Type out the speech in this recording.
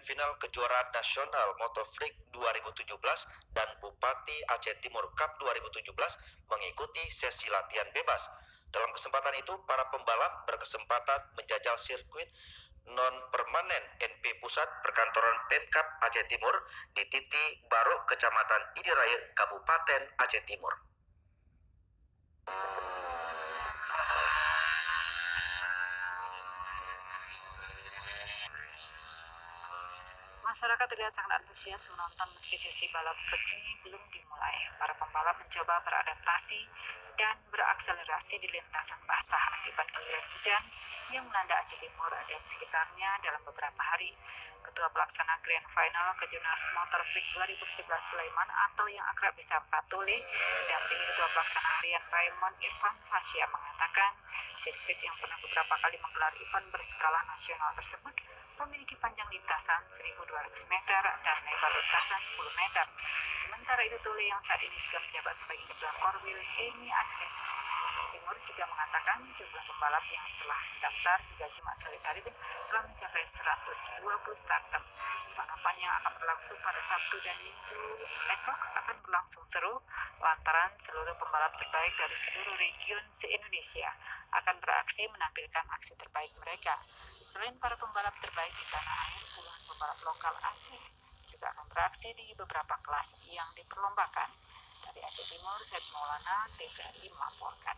final kejuaraan nasional Motovlog 2017 dan Bupati Aceh Timur Cup 2017 mengikuti sesi latihan bebas. Dalam kesempatan itu, para pembalap berkesempatan menjajal sirkuit non-permanen NP Pusat Perkantoran Pemkab Aceh Timur di titik Barok, Kecamatan Idiraya, Kabupaten Aceh Timur. Masyarakat terlihat sangat antusias menonton meski sesi balap resmi belum dimulai. Para pembalap mencoba beradaptasi dan berakselerasi di lintasan basah akibat guyuran hujan yang melanda Aceh Timur dan sekitarnya dalam beberapa hari. Ketua Pelaksana Grand Final Kejurnas Motovlog 2017 Sulaiman atau yang akrab disapa Tole, didampingi Ketua Pelaksana Harian Raymond Irfan Fasya mengatakan sirkuit yang pernah beberapa kali menggelar event berskala nasional tersebut memiliki panjang lintasan 1.200 meter dan lebar lintasan 10 meter. Sementara itu Tole yang saat ini juga menjabat sebagai Ketua Korwil EMI Aceh Timur juga mengatakan jumlah pembalap yang telah mendaftar hingga Jumat sore hari telah mencapai 120 starter. Balapan yang akan berlangsung pada Sabtu dan Minggu esok akan berlangsung seru lantaran seluruh pembalap terbaik dari seluruh region se-Indonesia akan beraksi menampilkan aksi terbaik mereka. Selain para pembalap terbaik di tanah air, puluhan pembalap lokal Aceh juga akan beraksi di beberapa kelas yang diperlombakan. Dari Aceh Timur, Said Maulana, TVRI melaporkan.